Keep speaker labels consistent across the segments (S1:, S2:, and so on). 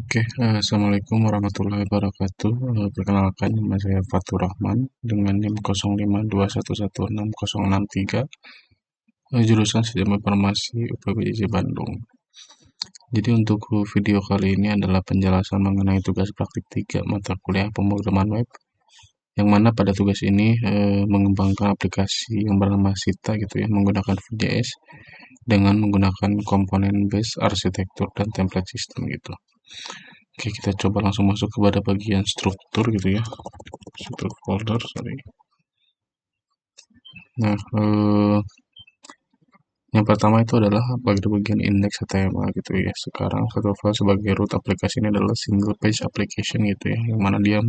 S1: Oke, assalamualaikum warahmatullahi wabarakatuh. Perkenalkan, nama saya Fatur Rahman dengan NIM 0521166063, jurusan Sistem Informasi UPBJ Bandung. Jadi untuk video kali ini adalah penjelasan mengenai tugas praktik 3 mata kuliah pemrograman web, yang mana pada tugas ini mengembangkan aplikasi yang bernama Sita gitu ya, menggunakan Vue.js dengan menggunakan komponen base, arsitektur, dan template system gitu. Oke, kita coba langsung masuk kepada bagian struktur gitu ya. Struktur folder, sorry. Nah, yang pertama itu adalah bagian index HTML gitu ya. Sekarang satu file sebagai root aplikasi ini adalah single page application gitu ya, yang mana dia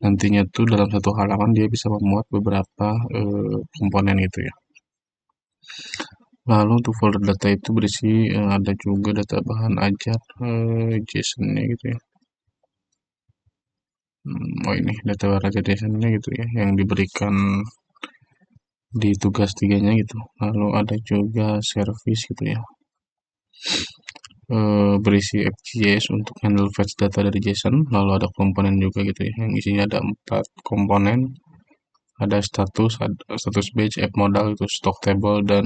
S1: nantinya tuh dalam satu halaman dia bisa memuat beberapa komponen gitu ya. Lalu untuk folder data itu berisi ada juga data bahan ajar JSON-nya gitu ya. Oh ini data bahan ajar JSON-nya gitu ya, yang diberikan di tugas tiganya gitu. Lalu ada juga service gitu ya, berisi FJS untuk handle fetch data dari JSON. Lalu ada komponen juga gitu ya, yang isinya ada 4 komponen. Ada status batch, app modal itu stock table, dan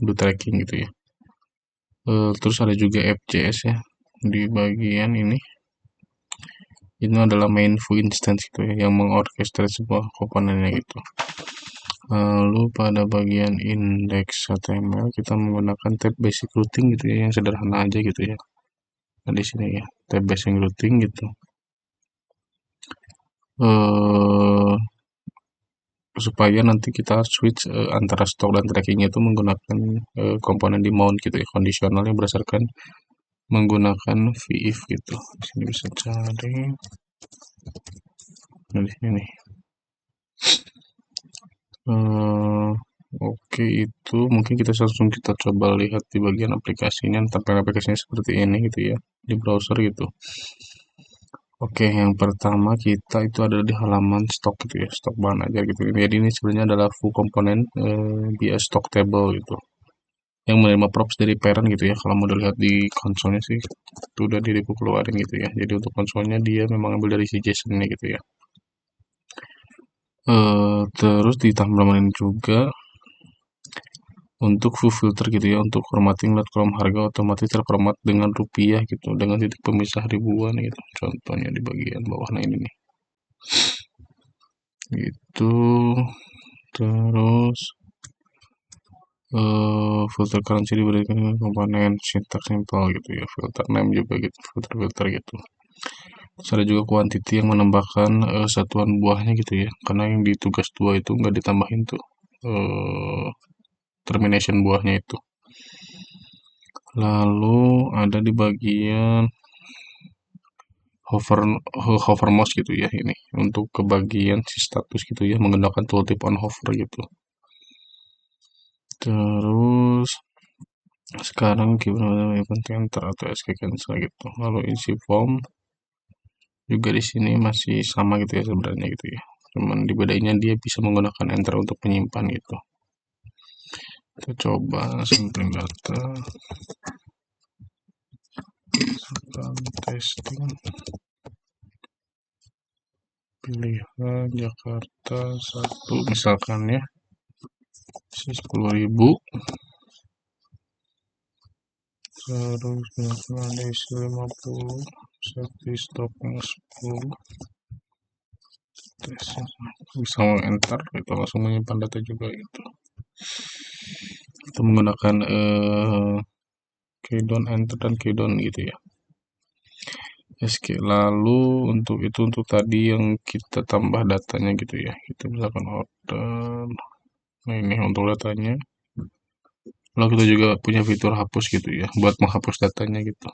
S1: do tracking gitu ya. Terus ada juga FJS ya di bagian ini. Ini adalah main Vue instance gitu ya, yang mengorchestrate sebuah komponennya gitu. Lalu pada bagian index HTML kita menggunakan tab basic routing gitu ya, yang sederhana aja gitu ya. Nah, di sini ya, tab basic routing gitu. Supaya nanti kita switch antara stok dan trackingnya itu menggunakan komponen di mount gitu ya, kondisional yang berdasarkan menggunakan VIF gitu. Di sini bisa cari. Nah, di sini nih. Oke, itu mungkin kita coba lihat di bagian aplikasinya, tampilan aplikasinya seperti ini gitu ya, di browser gitu. Oke, yang pertama kita itu ada di halaman stok gitu ya, stok bahan ajar gitu. Jadi ini sebenarnya adalah full komponen via stock table gitu, yang menerima props dari parent gitu ya. Kalau mau dilihat di konsolnya sih itu udah diriku keluarin gitu ya. Jadi untuk konsolnya dia memang ambil dari si JSON-nya gitu ya. Terus ditambahin juga untuk full filter gitu ya, untuk formatting lihat kolom harga otomatis terformat dengan rupiah gitu, dengan titik pemisah ribuan gitu. Contohnya di bagian bawah, nah ini nih. Gitu. Terus filter currency diberikan dengan komponen syntax simple gitu ya, filter name juga gitu, filter gitu. Terus ada juga quantity yang menambahkan satuan buahnya gitu ya, karena yang di tugas 2 itu nggak ditambahin tuh termination buahnya itu. Lalu ada di bagian hover mouse gitu ya, ini untuk ke bagian si status gitu ya, menggunakan tooltip on hover gitu. Terus sekarang gimana event enter atau escape cancel gitu. Lalu isi form juga di sini masih sama gitu ya sebenarnya gitu ya, cuman dibedainya dia bisa menggunakan enter untuk menyimpan gitu. Kita coba sampling data, testing, pilihan Jakarta 1 misalkan ya, 10.000. Terus misalkan isi 50, safety stoknya 10, bisa enter itu langsung menyimpan data juga gitu. Kita menggunakan keydon enter dan keydon gitu ya. Oke, lalu untuk tadi yang kita tambah datanya gitu ya, kita misalkan order, nah ini untuk datanya. Lalu kita juga punya fitur hapus gitu ya, buat menghapus datanya gitu.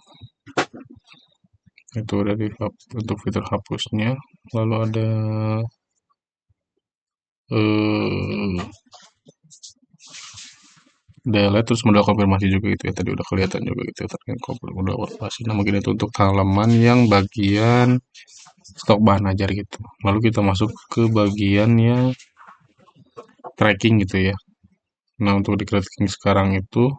S1: Itu dari untuk fitur hapusnya. Lalu ada delete, terus modal konfirmasi juga gitu ya, tadi udah kelihatan juga gitu ya, modal konfirmasi. Nah mungkin itu untuk halaman yang bagian stok bahan ajar gitu. Lalu kita masuk ke bagian yang tracking gitu ya. Nah untuk di tracking sekarang itu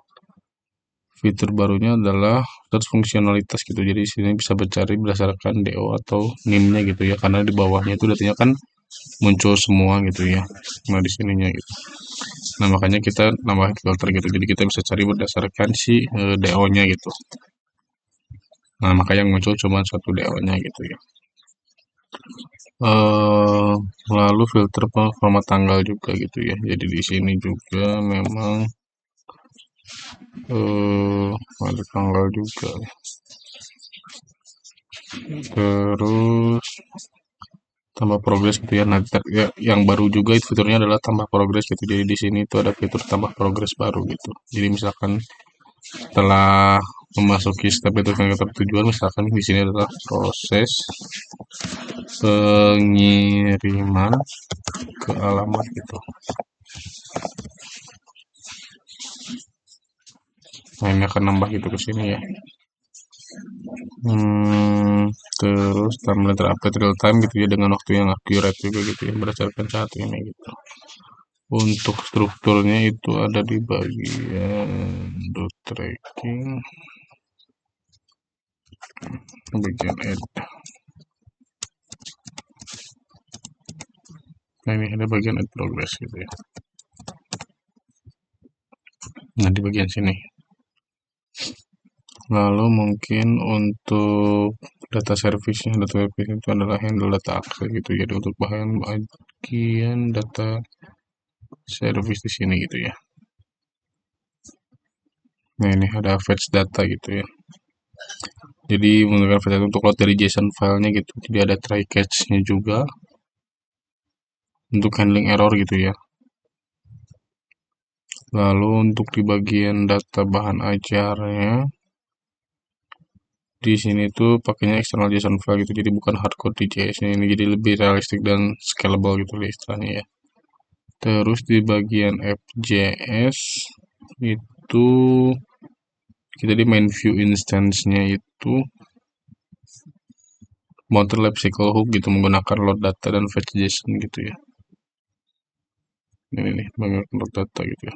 S1: Fitur barunya adalah search fungsionalitas gitu. Jadi di sini bisa mencari berdasarkan DO atau NIM-nya gitu ya. Karena di bawahnya itu datanya kan muncul semua gitu ya. Nah di sininya gitu. Nah makanya kita nambah filter gitu. Jadi kita bisa cari berdasarkan si DO-nya gitu. Nah makanya yang muncul cuma satu DO-nya gitu ya. eh Lalu filter format tanggal juga gitu ya. Jadi di sini juga memang ada tanggal juga. Terus tambah progres gitu ya. Nah, ya, yang baru juga itu fiturnya adalah tambah progres gitu. Jadi di sini itu ada fitur tambah progres baru gitu. Jadi misalkan setelah memasuki step itu yang tujuan, misalkan di sini adalah proses pengiriman ke alamat gitu. Nah, ini akan nambah gitu ke sini ya. Terus timeline terupdate real time gitu ya dengan waktu yang akurat juga gitu ya berdasarkan saat ini gitu. Untuk strukturnya itu ada di bagian dot tracking, bagian add. Nah ini ada bagian add progress gitu ya. Nah di bagian sini. Lalu mungkin untuk data service-nya, data service itu adalah handle data access gitu. Jadi untuk bagian data service di sini gitu ya. Nah ini ada fetch data gitu ya. Jadi menggunakan fetch data untuk load dari JSON filenya gitu. Jadi ada try catch-nya juga untuk handling error gitu ya. Lalu untuk di bagian data bahan ajarnya, di sini tuh pakainya external JSON file gitu. Jadi bukan hardcode di JS-nya ini, jadi lebih realistik dan scalable gitu istilahnya ya. Terus di bagian app.js itu kita di main view instance-nya itu mountain lexical hook gitu menggunakan load data dan fetch JSON gitu ya. Ini nih menggunakan load data gitu ya.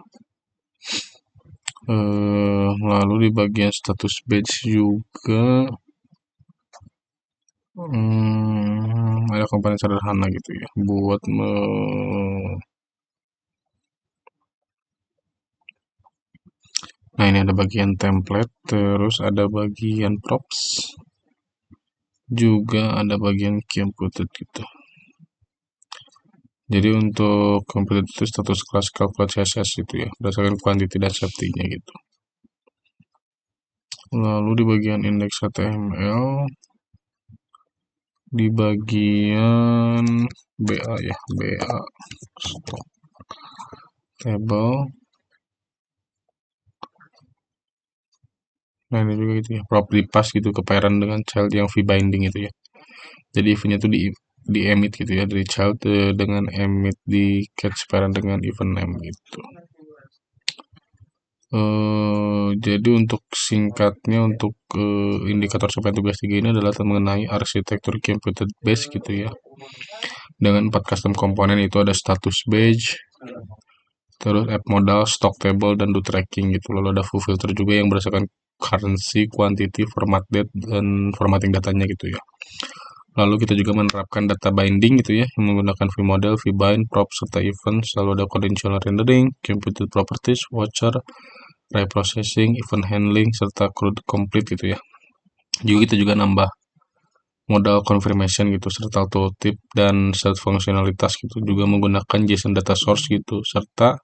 S1: Lalu di bagian status batch juga ada komponen sederhana gitu ya buat nah ini ada bagian template, terus ada bagian props, juga ada bagian computed gitu. Jadi untuk computed itu status kelas calculate CSS gitu ya berdasarkan quantity dan safety-nya gitu. Lalu di bagian index HTML, di bagian BA ya, BA stock table. Nah ini juga gitu ya, property pass gitu ke parent dengan child yang v-binding gitu ya. Jadi eventnya itu di emit gitu ya dari child dengan emit di catch parent dengan event name gitu. Jadi untuk singkatnya untuk indikator capaian tugas 3 ini adalah mengenai arsitektur computed base gitu ya. Dengan 4 custom komponen itu ada status badge, terus app modal, stock table, dan do tracking gitu. Lalu ada full filter juga yang berdasarkan currency, quantity, format date, dan formatting datanya gitu ya. Lalu kita juga menerapkan data binding gitu ya, yang menggunakan vModel, vBind, prop, serta events. Lalu ada conditional rendering, computed properties, watcher, reprocessing, event handling, serta CRUD complete gitu ya. Juga kita juga nambah modal confirmation gitu, serta tooltip dan set fungsionalitas gitu. Juga menggunakan JSON data source gitu, serta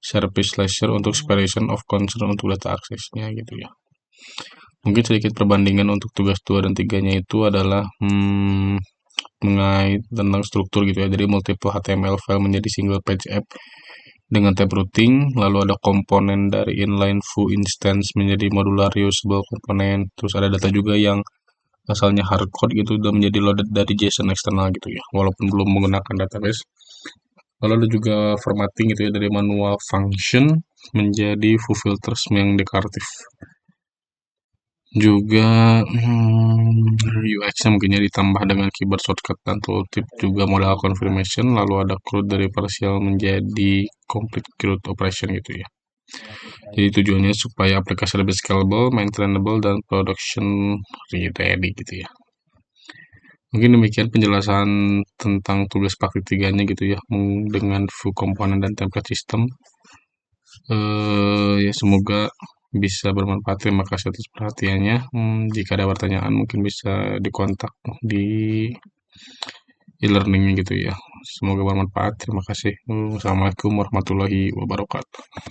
S1: service ledger untuk separation of concern untuk data aksesnya gitu ya. Mungkin sedikit perbandingan untuk tugas 2 dan 3-nya itu adalah mengait tentang struktur gitu ya. Jadi multiple HTML file menjadi single page app dengan tab routing, lalu ada komponen dari inline foo instance menjadi modular reusable komponen, terus ada data juga yang asalnya hardcode gitu udah menjadi loaded dari JSON eksternal gitu ya, walaupun belum menggunakan database. Lalu ada juga formatting gitu ya dari manual function menjadi foo filters yang deklaratif. Juga UX-nya mungkinnya ditambah dengan keyboard shortcut dan tooltip, juga modal confirmation, lalu ada CRUD dari partial menjadi complete CRUD operation gitu ya. Jadi tujuannya supaya aplikasi lebih scalable, maintainable, dan production ready gitu ya. Mungkin demikian penjelasan tentang tugas praktik tiganya gitu ya, dengan view komponen dan template system. Ya semoga bisa bermanfaat. Terima kasih atas perhatiannya. Jika ada pertanyaan mungkin bisa dikontak di e-learningnya gitu ya. Semoga bermanfaat. Terima kasih. Wassalamualaikum warahmatullahi wabarakatuh.